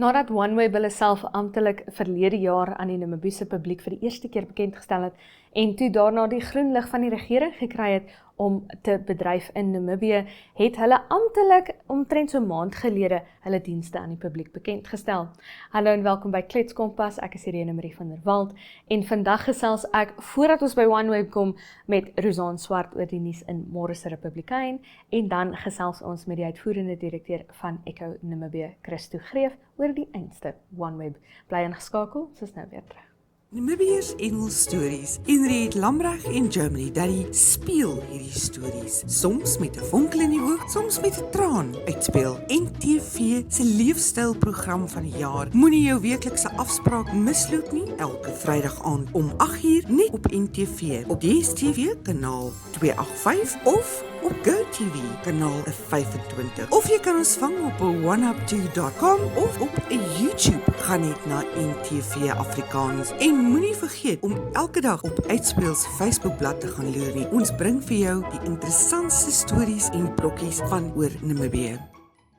Nadat OneWeb hulle self amptelik verlede jaar aan die Namibiese publiek vir die eerste keer bekendgestel het en toe daarna die groen lig van die regering gekry het om te bedryf in Namibië, het hulle amptelik omtrent so 'n maand gelede hulle dienste aan die publiek bekendgestel. Hallo en welkom by Kletskompas, ek is Irene Marie van der Walt en vandag gesels ek, voordat ons by OneWeb kom, met Rosanne Swart oor die nuus in Môre se Republikein en dan gesels ons met die uitvoerende direkteur van Echo Namibië, Christo Greef, oor die einste OneWeb. Bly ingeskakel, ons is nou weer terug. Namibiërs Engels stories. Henriette Lambrecht en Germany Daddy speel hierdie stories. Soms met 'n vonkel in die oog, soms met 'n traan uitspeel. NTV se leefstylprogram van die jaar. Moenie jou weeklikse afspraak misloop nie. Elke Vrydag aand om 8uur net op NTV. Op DStv kanaal 285 of op GoTV kanaal 25. Of jy kan ons vang op 1up2.com of op YouTube. Gaan net na NTV Afrikaans en moenie vergeet om elke dag op Uitspeel se Facebookblad te gaan loer nie. Ons bring vir jou die interessantste stories en brokkies van oor Namibië.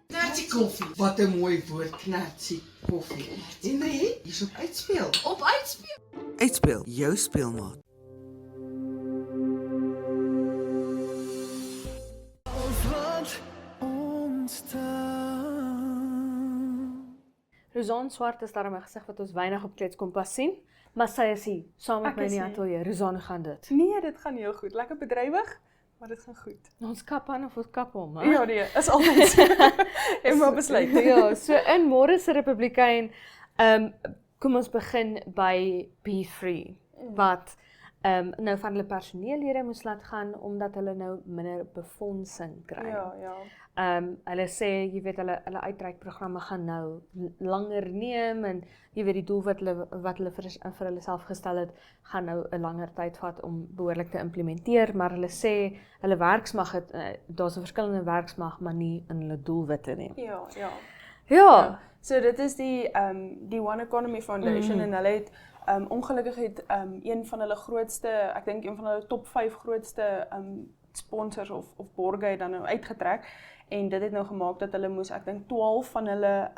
Knertsie koffie. Wat 'n mooi woord, knertsie koffie. Henry, hier's op Uitspeel. Op Uitspeel. Uitspeel, jou speelmaat. Rosanne Swart is daarom 'n gesig wat ons weinig op Kletskompas sien, maar sy is hier, saam met my in die ateljee. Rosanne, hoe gaan dit? Nee, dit gaan heel goed. Lekker bedrywig, maar dit gaan goed. Ons kap aan of ons kap om, hè? Ja, nee, is altyd. En maar besluit. Ja, so in Môre se Republikein, kom ons begin by B3, wat nou van hulle personeellede moes laat gaan, omdat hulle nou minder befondsing kry. Ja. Hulle sê, jy weet, hulle uitreikprogramme gaan nou langer neem en jy weet die doel wat hulle vir hulle self gestel het, gaan nou 'n langer tyd vat om behoorlik te implementeer, maar hulle sê hulle werksmag het, daar's 'n verskillende werksmag, maar nie in hulle doelwitte nie. Ja. So dit is die One Economy Foundation en hulle het ongelukkig het een van hulle grootste, ek dink een van hulle top 5 grootste sponsors of borge het dan nou uitgetrek. En dit het nou gemaak dat hulle moes, ek dink 12 van hulle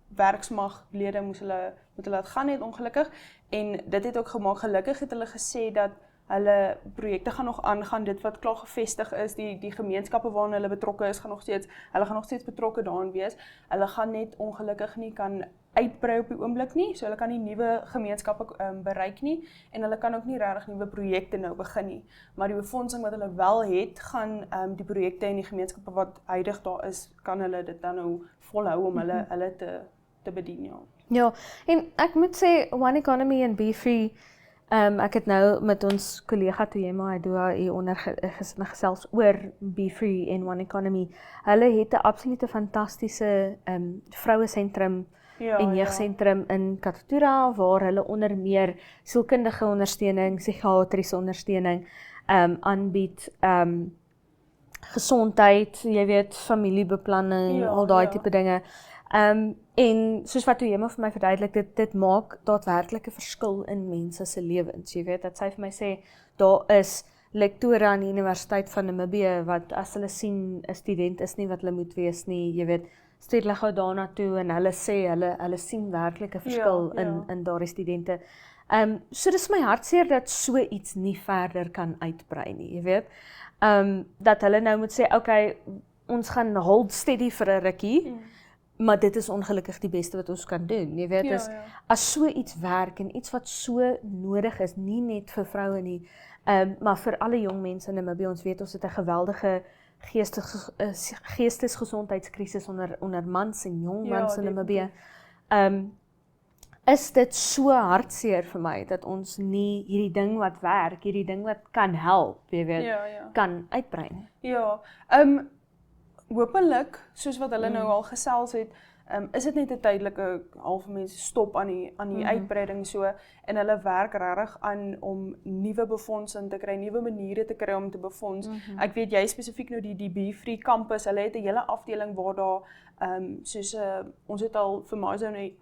werksmaglede moet hulle laat gaan het ongelukkig. En dit het ook gemaak, gelukkig het hulle gesê dat hulle projekte gaan nog aangaan, dit wat klaar gevestig is, die gemeenskappe waarin hulle betrokke is, hulle gaan nog steeds betrokke daarin wees. Hulle gaan net ongelukkig nie kan uitbrei op die oomblik nie, so hulle kan nie nuwe gemeenskappe bereik nie, en hulle kan ook nie regtig nuwe projekte nou begin nie. Maar die befondsing wat hulle wel het, gaan die projekte en die gemeenskappe wat huidig daar is, kan hulle dit dan nou volhou om hulle te bedien, ja. Ja, en ek moet sê, One Economy en B3, ek het nou met ons kollega Toyema Adua hieronder gesels oor B3 en One Economy. Hulle het 'n absolute fantastiese vrouesentrum en jeugsentrum in Katutura, waar hulle onder meer sielkundige ondersteuning, psigiatriese ondersteuning aanbied, gesondheid, jy weet, familiebeplanning, al daai tipe dinge. En soos wat Toyema vir my verduidelik, dit maak daadwerklik 'n verskil in mense se lewens, jy weet, dat sy vir my sê, daar is lektore aan die Universiteit van Namibië, wat as hulle sien 'n student is nie wat hulle moet wees nie, jy weet, stuur hulle gou daarna toe en hulle sê, hulle sien werklik 'n verskil in daardie studente. So dis my hartseer dat so iets nie verder kan uitbrei nie, jy weet. Dat hulle nou moet sê, okay, ons gaan hold steady vir 'n rukkie, maar dit is ongelukkig die beste wat ons kan doen. Jy weet, as so iets werk en iets wat so nodig is, nie net vir vroue nie, maar vir alle jong mense in Namibië, ons weet ons het 'n geweldige geestesgesondheidskrisis onder mans en jong mans in Namibië. Is dit so hartseer vir my, dat ons nie hierdie ding wat werk, hierdie ding wat kan help, jy weet, kan uitbrei nie. Ja, hopelik, soos wat hulle nou al gesels het, is dit net 'n tydelike halve mense stop aan die uitbreiding so, en hulle werk regtig aan om nuwe befondsing te kry, nuwe maniere te kry om te befonds. Ek weet jy spesifiek nou die B3 campus, hulle het 'n hele afdeling waar daar soos ons het al vir Mazo 'n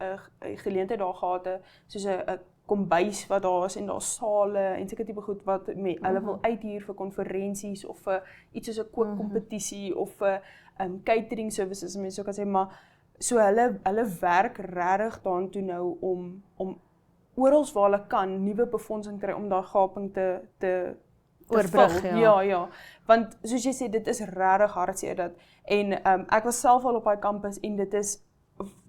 geleentheid daar gehad, soos 'n kombuis wat daar is en daar sale en seker tipe goed wat hulle wil uithuur vir konferensies of vir iets soos 'n kookkompetisie of vir catering services, mense so kan sê, maar So hulle werk regtig daartoe nou om oral waar hulle kan nuwe befondsing kry om daai gaping te Oorbrug, vul. ja. Ja. Want soos jy sê, dit is regtig hartseer dat en ek was self al op daai kampus en dit is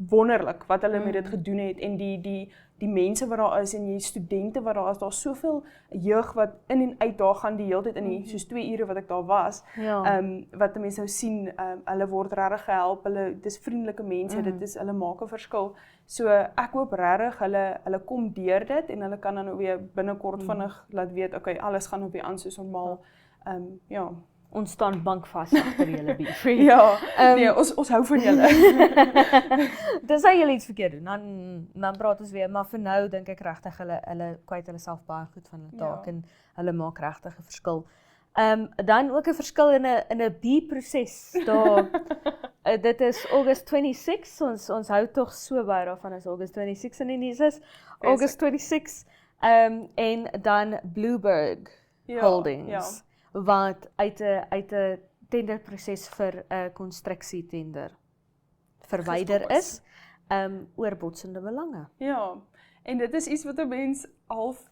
wonderlik wat hulle met dit gedoen het en die mense wat daar is en die studente wat daar is, daar's soveel jeug wat in en uit daar gaan die hele tyd in die soos 2 ure wat ek daar was. Ja. Wat mense nou sien, hulle word regtig gehelp, dis vriendelike mense, hulle maak 'n verskil. So ek hoop regtig hulle kom deur dit en hulle kan dan nou weer binnekort vinnig laat weet, okay, alles gaan op weer aan soos normaal. Ja. Ons staan bankvas agter julle Beefree. Ja, nee, ons hou van julle. Dis as julle iets verkeerd doen, dan praat ons weer, maar vir nou dink ek regtig hulle kwyt hulle self baie goed van hulle taak en hulle maak regtig 'n verskil. Dan ook 'n verskil in 'n B-proses. Daar dit is August 26, ons hou tog so baie daarvan as August 26 in die nuus is. August 26 en dan Bluebird Holdings wat uit 'n tenderproses vir 'n konstruksietender verwyder is oor botsende belange. Ja, en dit is iets wat 'n mens half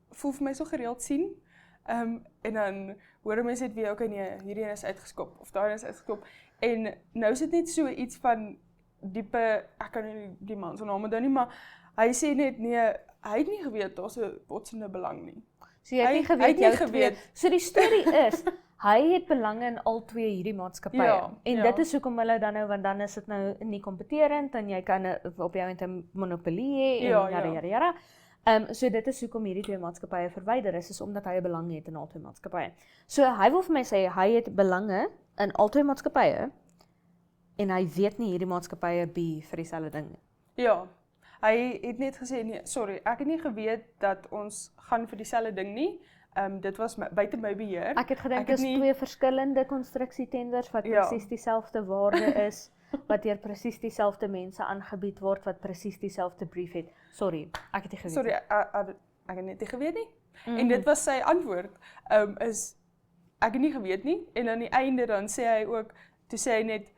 voel vir my so gereeld sien. En dan hoor mense net weer, okay nee, hierdie is uitgeskop of daai is uitgeskop. En nou is dit net so iets van diepe, ek kan nie die man se naam onthou nie, maar hy sê net nee, hy het nie geweet daar's 'n botsende belang nie. So jy het nie geweet jou twee. So die storie is, hy het belange in al twee hierdie maatskappye. Ja, en dit is hoekom hulle dan nou, want dan is dit nou nie kompeterend en jy kan op jou einde 'n monopolie hê en jare. So dit is hoekom hierdie twee maatskappye verwyder is omdat hy 'n belang het in al twee maatskappye. So hy wil vir my sê hy het belange in al twee maatskappye en hy weet nie hierdie maatskappye be vir dieselfde ding nie. Ja. Hy het net gesê nee, sorry, ek het nie geweet dat ons gaan vir dieselfde ding nie. Dit was buite my beheer. Ek het gedink dis twee verskillende konstruksietenders wat presies dieselfde waarde is, wat deur presies dieselfde mense aangebied word wat presies dieselfde brief het. Sorry, ek het nie geweet. Sorry, ek het net nie geweet nie. En dit was sy antwoord. Is ek het nie geweet nie en aan die einde dan sê hy ook, toe sê hy net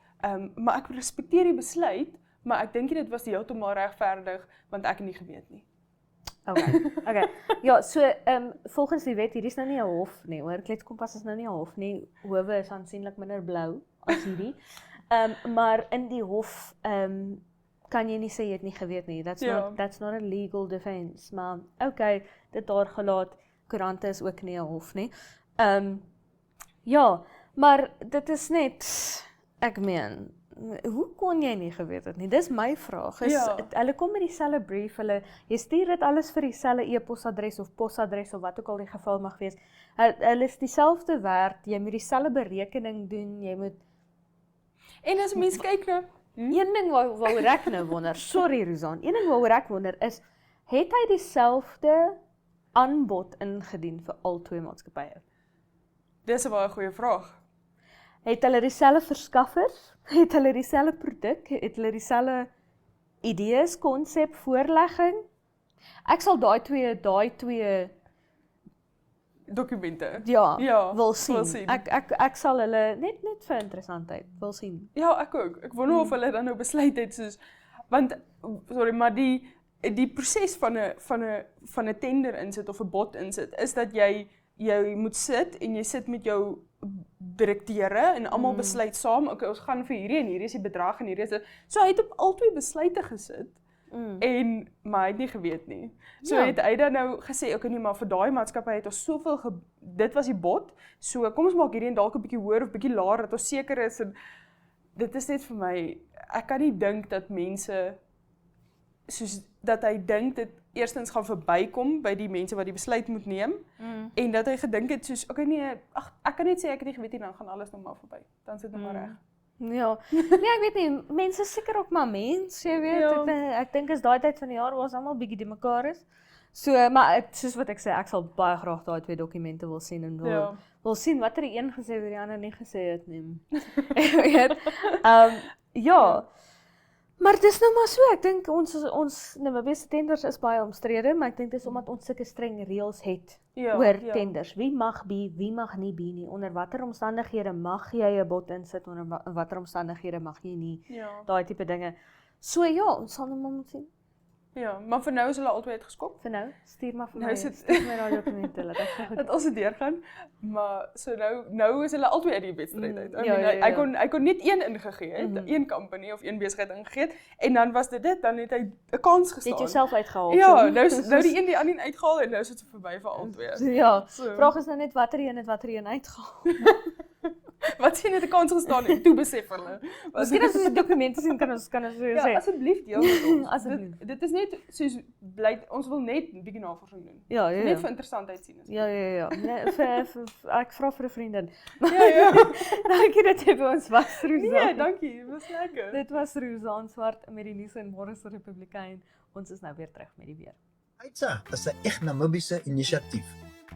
maar ek respekteer die besluit, maar ek dink dit was heeltemal regverdig want ek het nie geweet nie. Okay. Ja, so volgens die wet, hierdie is nou nie 'n hof nie, hoor. Kletskompas is nou nie 'n hof nie. Howe is aansienlik minder blou as hierdie. Maar in die hof kan jy nie sê jy het nie geweet nie. That's not a legal defense. Maar okay, dit daar gelaat. Koerante is ook nie 'n hof nie. Ja, maar dit is net, ek meen, hoe kon jy nie geweet het nie? Dis my vraag. Hulle kom met dieselfde brief, jy stuur dit alles vir dieselfde e-posadres of posadres of wat ook al die geval mag wees. Hulle is dieselfde werd, jy moet dieselfde berekening doen, jy moet. En as mens kyk nou, een ding waaroor ek nou wonder, sorry Rosan, een ding waaroor ek wonder is, het hy dieselfde aanbod ingedien vir al twee maatskappye? Dis 'n baie goeie vraag. Het hulle dieselfde verskaffers? Het hulle dieselfde produk? Het hulle dieselfde idees, konsep, voorlegging? Ek sal daai twee dokumente. Wil sien. Ek sal hulle net vir interessantheid wil sien. Ja, ek ook. Ek wonder of hulle dan nou besluit het soos want maar die proses van 'n tender insit of 'n bod insit is dat jy moet sit en jy sit met jou direkteure en almal besluit saam, okay, ons gaan vir hierdie en hierdie is die bedrag en hierdie is dit. So hy het op al twee besluite gesit maar hy het nie geweet nie. So het hy dan nou gesê, okay nee, maar vir daai maatskappy het ons soveel dit was die bod. So kom ons maak hierdie en dalk 'n bietjie hoër of bietjie laer dat ons seker is en dit is net vir my, ek kan nie dink dat mense soos dat hy dink dit eerstens gaan verbykom by die mense wat die besluit moet neem en dat hy gedink het soos okay nee, ek kan net sê ek het nie geweet nie, dan gaan alles nog maar verby. Dan sit dit maar reg. Ja. Nee, ek weet nie, mense seker ook maar mens, jy weet. Ek dink is daai tyd van die jaar waar ons almal bietjie die mekaar is. So, maar soos wat ek sê, ek sal baie graag daai twee dokumente wil sien en wil sien wat die een gesê het, die ander nie gesê het nie. Weet. Ja. Maar dis nou maar so, ek dink ons Namibiese tenders is baie omstrede, maar ek dink dis omdat ons sulke streng reëls het oor tenders. Wie mag wie mag nie nie. Onder watter omstandighede mag jy 'n bod insit, onder watter omstandighede mag jy nie. Daai tipe dinge. So ja, ons sal nou maar moet sien. Ja, maar vir nou is hulle albei uitgeskop. Vir nou, stuur maar vir Nou my, is dit- stuur my daai dokumente, laat ek gou Dat ons dit deurgaan, maar so nou is hulle albei uit die wedstryd uit. I ja, mean, ja, ja. Hy kon net een ingegee het, een company of een besigheid ingegee het, en dan was dit, dan het hy 'n kans Jy gestaan. het jouself uitgehaal. Ja, so. nou die een die ander uitgehaal en nou is dit verby vir albei. Ja, So. vraag is nou net watter een uitgehaal. Wat sien het 'n kans gestaan en toe besef hulle. Miskien as ons die dokumente sien kan ons so Ja, sê. asseblief deel met ons. Asseblief. Dit is net soos ons wil net 'n bietjie navorsing doen. Ja, ja, Net ja. vir interessantheid sien. Ja. Nee, ek vra vir 'n vriendin. Ja. Dankie dat jy by ons was, Roosaan. Nee, dankie. Dit was lekker. Dit was Roosaan Swart met die nuus en môre se Republikein. Ons is nou weer terug met die weer. Aitsa is 'n eg Namibiese inisiatief.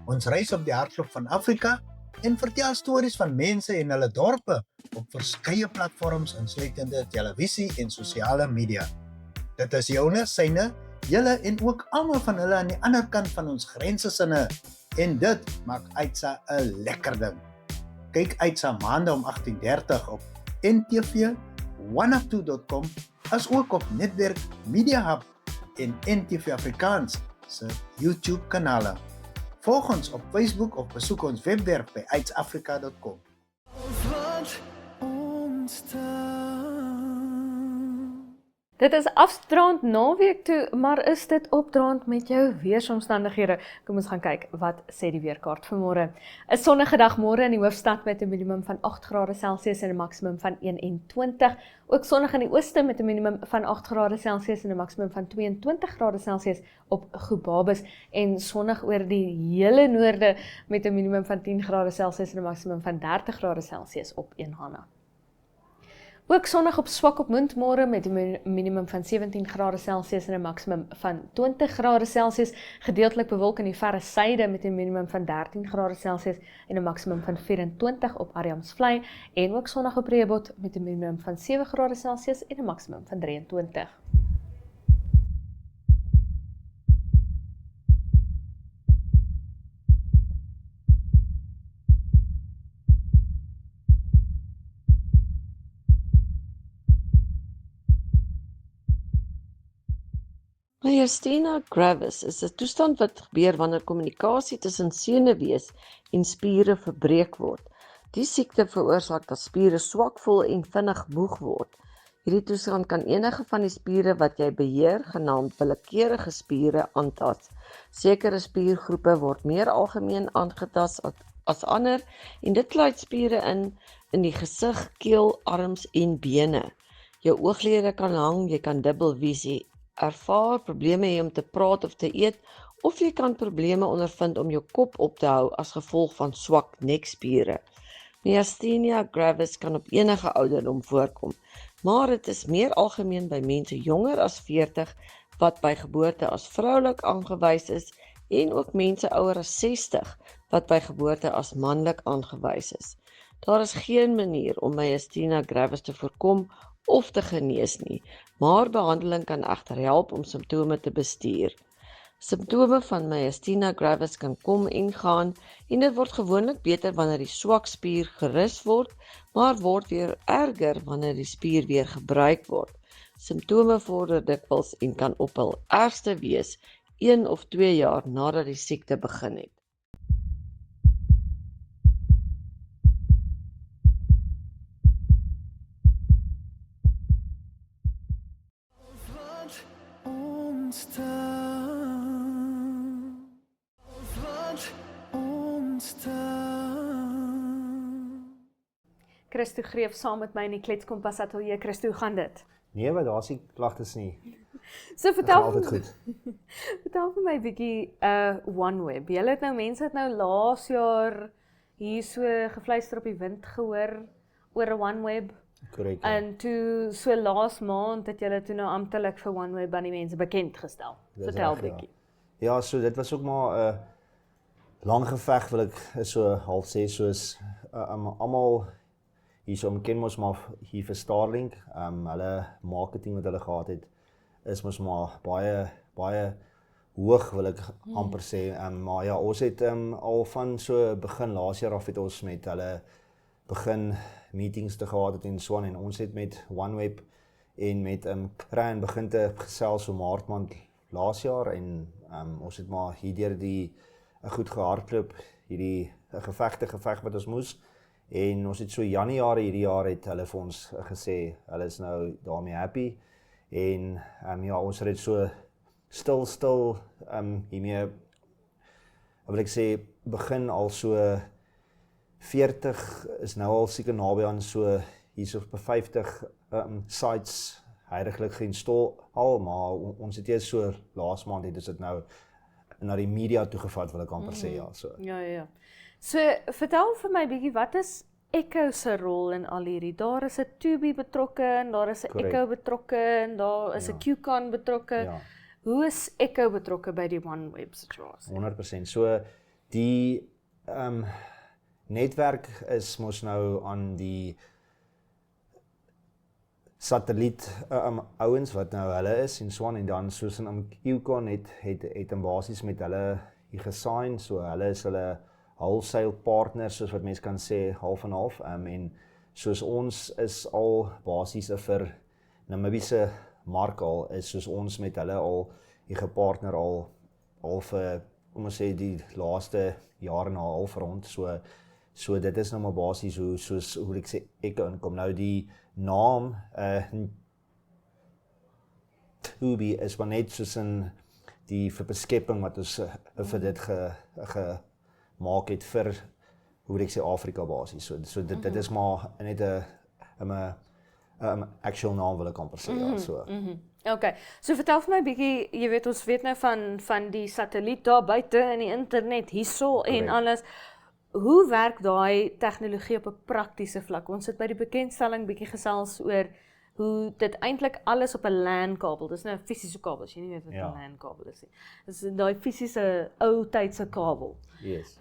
Ons reis op die hartklop van Afrika en vertel stories van mense en hulle dorpe op verskeie platforms insluitende televisie en sosiale media. Dit is joune, syne, julle en ook almal van hulle aan die ander kant van ons grense sinne en dit maak Aitsa 'n lekker ding. Kyk Aitsa maande om 18:30 op NTV, oneof2.com as ook op Netwerk Media Hub en NTV Afrikaans se YouTube kanale. Volg ons op Facebook of besoek ons webwerf by aitsafrika.com. Dit is afdraand naweek toe, maar is dit opdraand met jou weeromstandighede? Kom ons gaan kyk wat sê die weerkaart vir môre. 'n Sonnige dag môre in die hoofstad met 'n minimum van 8 grade Celsius en 'n maksimum van 21. Ook sonnig in die ooste met 'n minimum van 8 grade Celsius en 'n maksimum van 22 grade Celsius op Gobabis en sonnig oor die hele noorde met 'n minimum van 10 grade Celsius en 'n maksimum van 30 grade Celsius op Eenhana. Ook sonnig op Swakopmund môre met 'n minimum van 17 grade Celsius en 'n maksimum van 20 grade Celsius, gedeeltelik bewolk in die verre suide met 'n minimum van 13 grade Celsius en 'n maksimum van 24 op Ariamsvlei en ook sonnig op Rehobot met 'n minimum van 7 grade Celsius en 'n maksimum van 23. Myasthenia gravis is 'n toestand wat gebeur wanneer kommunikasie tussen senuwees en spiere verbreek word. Die siekte veroorsaak dat spiere swak voel en vinnig moeg word. Hierdie toestand kan enige van die spiere wat jy beheer, genaamd willekeurige spiere, aantas. Sekere spiergroepe word meer algemeen aangetast as ander en dit sluit spiere in die gesig, keel, arms en bene. Jou ooglede kan hang, jy kan dubbelvisie ervaar, probleme hê om te praat of te eet, of jy kan probleme ondervind om jou kop op te hou as gevolg van swak nekspiere. Myasthenia gravis kan op enige ouderdom voorkom, maar dit is meer algemeen by mense jonger as 40 wat by geboorte as vroulik aangewys is en ook mense ouer as 60 wat by geboorte as manlik aangewys is. Daar is geen manier om myasthenia gravis te voorkom of te genees nie, maar behandeling kan egter help om simptome te bestuur. Simptome van myasthenia gravis kan kom en gaan en dit word gewoonlik beter wanneer die swak spier gerus word, maar word weer erger wanneer die spier weer gebruik word. Simptome vorder dikwels en kan op hul ergste wees 1 of 2 jaar nadat die siekte begin het. Christo Greef saam met my in die Kletskompas ateljee. Christo, hoe gaan dit? Nee, maar daar's nie klagtes nie. So Dit gaan altyd vertel goed. Vertel vir my 'n bietjie OneWeb. Julle het nou mense het nou laas jaar hier so gefluister op die wind gehoor oor 'n OneWeb. Korrek. En toe so laas maand het julle toe nou amptelik vir OneWeb aan die mense bekend gestel. Dis Vertel reg, ja. bietjie. Ja, so dit was ook maar 'n lang geveg wil ek so half sê, soos almal hierso ken mos maar hier vir Starlink, hulle marketing wat hulle gehad het, is mos maar baie hoog wil ek amper sê, maar ja, ons het al van so begin laas jaar af het ons met hulle begin meetings te gehad het en so aan, en ons het met OneWeb en met Cran begin te gesels so Maart maand laas jaar, en ons het maar hierdeur die goed gehardloop, hierdie geveg wat ons moes, en ons het so Januarie hierdie jaar het hulle vir ons gesê, hulle is nou daarmee happy, en ja, ons het so stil hiermee, wil ek sê, begin al so 40 is nou al seker naby aan so hierso op 50 sites heiliglik geïnstal al, maar ons het eers so laas maand het ons dit nou na die media toegevat, wil ek amper sê, ja, so. Ja. So, vertel vir my bietjie, wat is Echo se rol in al hierdie? Daar is 'n Tubi betrokke, en daar is 'n Correct. Echo betrokke, en daar is 'n Ja. QCon betrokke. Ja. Hoe is Echo betrokke by die OneWeb situasie? 100%. So die netwerk is mos nou aan die satelliet ouens wat nou hulle is en so aan, en dan soos in QCon het in basis met hulle hier gesign, so hulle is hulle wholesale partners, soos wat mense kan sê, half en half, en soos ons is al basis vir Namibiese mark al, is soos ons met hulle al hier gepartner al vir, kom ons sê, die laaste jare na half rond, so dit is nou maar basis hoe ek sê, ek inkom. Nou die naam, Tubi is maar net soos in die beskeping wat ons vir dit gemaak het vir, hoe ek sê, Afrika basis. So dit is maar net 'n actual naam, wil ek amper sê, ja, so. Okay, so vertel vir my bietjie, jy weet, ons weet nou van die satelliet daar buite in die internet hierso en Correct. alles. Hoe werk daai tegnologie op 'n praktiese vlak? Ons het by die bekendstelling bietjie gesels oor hoe dit eintlik alles op 'n LAN-kabel, dis nou 'n fisiese kabel, as jy nie weet wat 'n Ja. LAN-kabel is nie. Dis daai fisiese ou tydse kabel. Yes.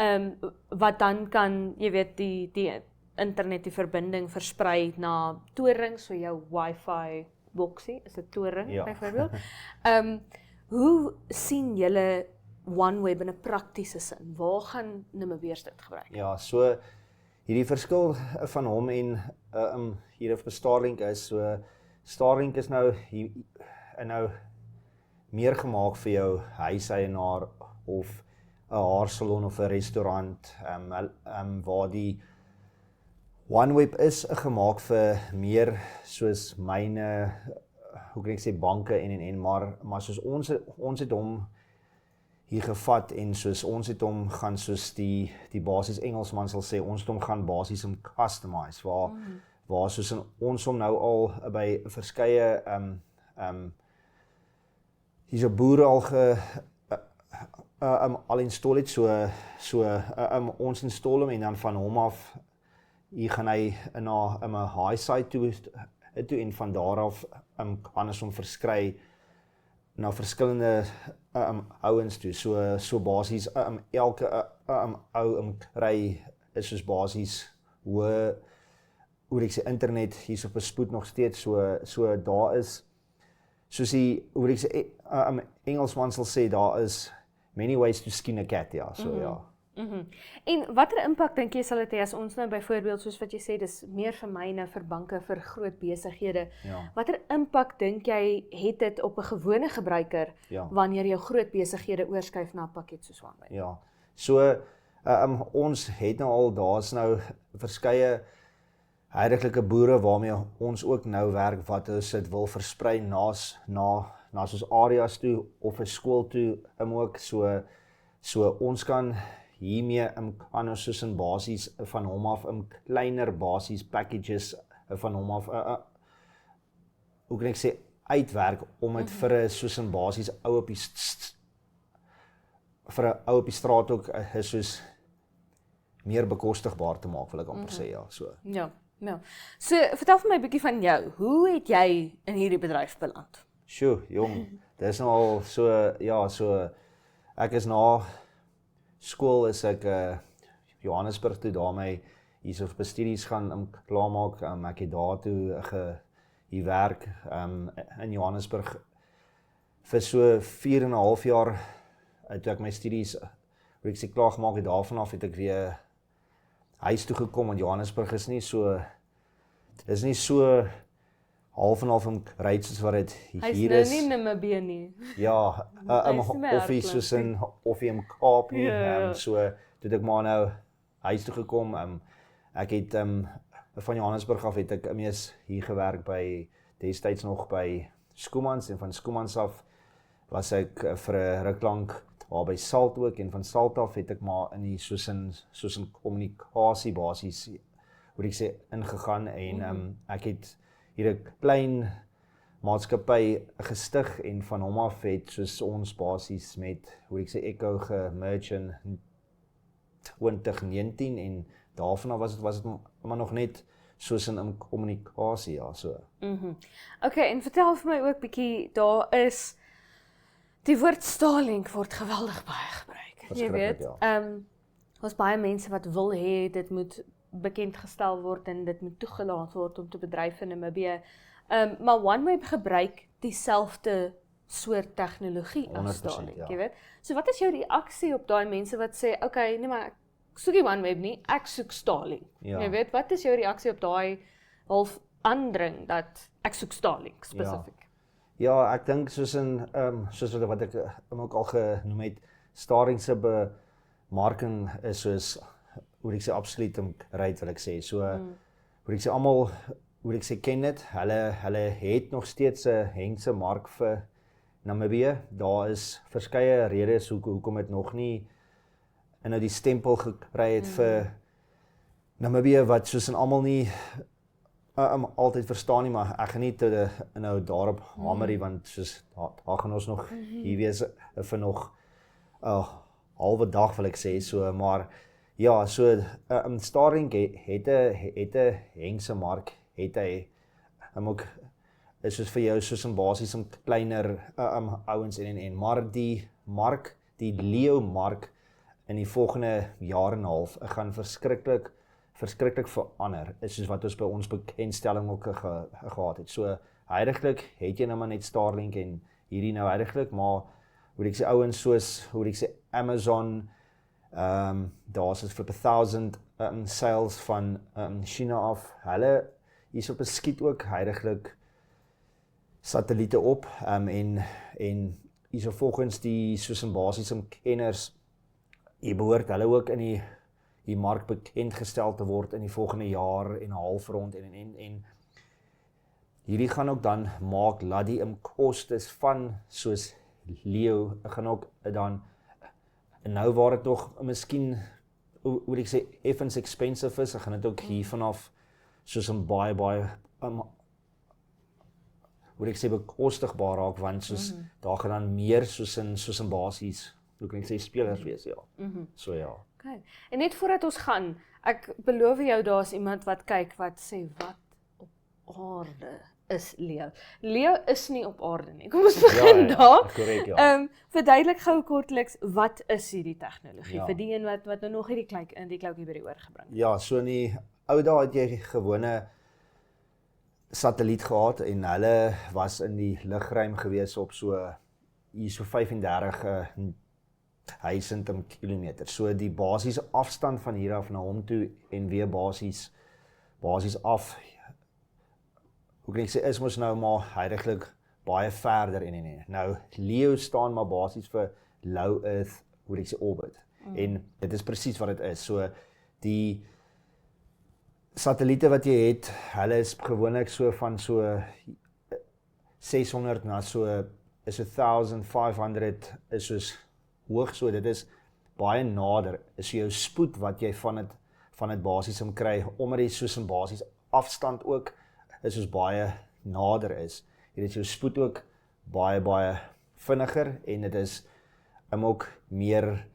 Wat dan kan, jy weet, die internet, die verbinding versprei na torings, so jou Wi-Fi boksie is 'n toring Ja. byvoorbeeld. Hoe sien julle OneWeb in 'n praktiese sin? Waar gaan Namibiërs dit gebruik? Ja, so hierdie verskil van hom en hier op Starlink is, so Starlink is nou meer gemaak vir jou huiseienaar of 'n haarsalon of 'n restaurant, waar die OneWeb is gemaak vir meer soos myne, hoe kan ek sê, banke en maar soos ons het hom hier gevat, en soos ons het hom gaan, soos die basis Engelsman sal sê, ons het hom gaan basis customize, waar soos ons hom nou al by verskeie hierso boere al install het, so ons install hom, en dan van hom af hier gaan hy na 'n high site toe, en van daar af kan ons hom verskry na verskillende ouens toe. So basies elke ou kry is soos basies hoe ek sê internet hier op 'n spoed nog steeds, so daar is soos die, hoe ek sê, Engelsman sal sê, daar is many ways to skin a cat, ja, so ja. En watter impak dink jy sal dit hê as ons nou byvoorbeeld, soos wat jy sê, dis meer vir myne, vir banke, vir groot besighede. Ja. Watter impak dink jy het dit op 'n gewone gebruiker Ja. wanneer jou groot besighede oorskuif na 'n pakket soos OneWeb? Ja, so ons het nou al, daar's nou verskeie heidelike boere waarmee ons ook nou werk, wat ons dit wil versprei na soos areas toe of 'n skool toe, ook so ons kan hiermee kan ons soos in basis van hom af kleiner basis packages van hom af hoe kan ek sê, uitwerk om dit vir 'n soos in basis ou op die straat ook is soos meer bekostigbaar te maak, wil ek amper sê, ja, so. Ja. So, vertel vir my 'n bietjie van jou. Hoe het jy in hierdie bedryf beland? Sjoe, jong, dis nou al so ek is na skool is ek Johannesburg toe, daar my hierso op studies gaan klaarmaak. Ek het daartoe hier werk in Johannesburg vir so 4,5 jaar toe ek my studies hoe ek klaar gemaak het, daarvan af het ek weer huis toe gekom, want Johannesburg is nie so half en half ry soos wat dit hier is. Hy's nou nie Namibië nie. Ja, of hy soos in Kaap nie. So toe ek maar nou huis toe gekom. Ek het van Johannesburg af het ek mees hier gewerk by destyds nog by Schoemans, en van Schoemans af was ek vir 'n ruk lank daar by Salt ook, en van Salt af het ek maar in die soos in kommunikasie basies hoe ek sê ingegaan, en ek het hier 'n klein maatskappy gestig, en van hom af het soos ons basies met hoe ek sê Echo gemerge in 2019, en daarvan af was dit maar nog net soos in kommunikasie, ja, so. Okay, en vertel vir my ook bietjie, daar is die woord Starlink word geweldig baie gebruik. Jy weet, daar's baie mense wat wil hê dit moet bekend gestel word en dit moet toegelaat word om te bedryf in Namibië. Maar OneWeb gebruik dieselfde soort tegnologie as Starlink, jy weet. So wat is jou reaksie op daai mense wat sê, okay, nee maar ek soek nie OneWeb nie, ek soek Starlink. Jy weet, wat is jou reaksie op daai half aandring dat ek soek Starlink spesifiek? Ja, ek dink soos wat ek ook al genoem het, Starlink se bemarking is soos hoe ek sê absoluut right wil ek sê. So hoe ek sê almal hoe ek sê ken dit. Hulle het nog steeds 'n hengse mark vir Namibië. Daar is verskeie redes hoekom dit nog nie nou die stempel gekry het vir Namibië, wat soos in almal nie altyd verstaan nie, maar ek gaan nie nou daarop hamer, want soos daar gaan ons nog hier wees vir nog halwe dag wil ek sê, so, maar ja, so Starlink het 'n hengse mark, het hy ook is soos vir jou soos 'n basies 'n kleiner ouens en maar die mark, die Leo mark in die volgende jaar en 'n half gaan verskriklik verander, is soos wat ons by ons bekendstelling ook gehad het. So heiliglik het jy nou maar net Starlink en hierdie nou heiliglik, maar hoe ek sê ouens soos hoe ek sê Amazon, daar's dit vir 1000 sales van China af. Hulle hierso beskiet ook heiliglik satelliete op, en hierso volgens die soos in basiese kenners behoort hulle ook in die mark bekend gestel te word in die volgende jaar en 'n half rond, en hierdie gaan ook dan maak dat die kostes van soos Leo gaan ook dan nou waar dit nog miskien hoe ek sê effens expensive is, gaan dit ook hier vanaf soos 'n baie hoe ek sê bekostigbaar raak, want soos daar gaan dan meer soos in basies hoe kan ek sê spelers wees, ja. So ja. Okay. En net voordat ons gaan, ek beloof jou daar's iemand wat kyk wat sê wat op aarde is Leo. Leo is nie op aarde nie. Kom ons begin daar. Korrek, ja. Verduidelik gou kortliks, wat is hierdie tegnologie vir die een wat nou nog hierdie kloukie by die oor gebring het? Ja, so in die ou dae het jy gewone satelliet gehad en hulle was in die lugruim gewees op so 35.000 kilometer. So die basiese afstand van hier af na hom toe en weer basies af, hoe kan ek sê, is mos nou maar heiliglik baie verder en nou Leo staan maar basies vir low earth, hoe ek sê orbit. En dit is presies wat dit is. So die satelliete wat jy het, hulle is gewoonlik so van so 600 na so is 1500 is soos hoog, so dit is baie nader, is jou spoed wat jy van dit basies kry, omdat die soos in basies afstand ook is soos baie nader is. Dit is jou spoed ook baie vinniger en dit is ook meer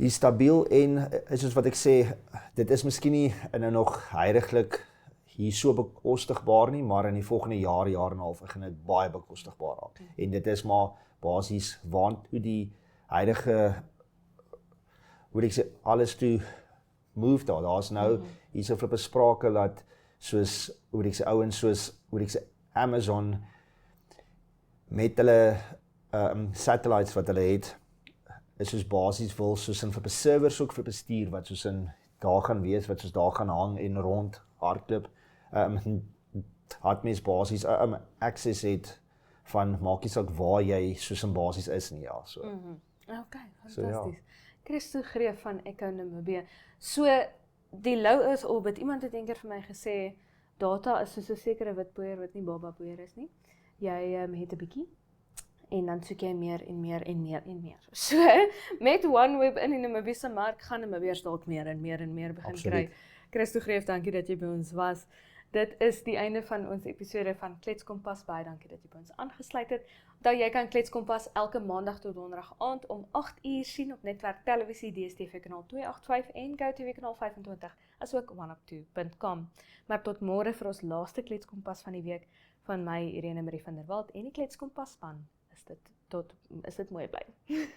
stabiel en soos wat ek sê, dit is miskien nie nog heiliglik hier so bekostigbaar nie, maar in die volgende jaar en 'n half gaan dit baie bekostigbaar raak. En dit is maar basies waantoe die huidige, hoe ek sê, alles toe move daar. Daar's nou hierso vir besprake dat soos hoe ek sê ouens soos hoe ek sê Amazon met hulle satellites wat hulle het is soos basies wil soos in vir servers ook vir bestuur wat soos in daar gaan wees wat soos daar gaan hang en rond hardloop. Mens basies access het van maak nie saak waar jy soos in basies is nie, ja, so. Okay, So, ja. fantasties. Christo Greef van Echo Namibië. So die low Earth orbit, iemand het eendag vir my gesê data is soos 'n sekere wit poeier wat nie baba poeier is nie. Jy het 'n bietjie en dan soek jy meer en meer en meer en meer. So met OneWeb in die Namibiese mark gaan Namibiërs dalk meer en meer en meer begin Absoluut. kry. Christo Greef, dankie dat jy by ons was. Dit is die einde van ons episode van Kletskompas. Baie dankie dat jy by ons aangesluit het. Onthou jy kan Kletskompas elke maandag tot donderdag aand om 8uur sien op Netwerk Televisie DStv kanaal 285 en GoTV kanaal 25, asook oneop2.com. Maar tot môre vir ons laaste Kletskompas van die week van my Irene Marie van der Walt en die Kletskompas span. Is dit mooi bly.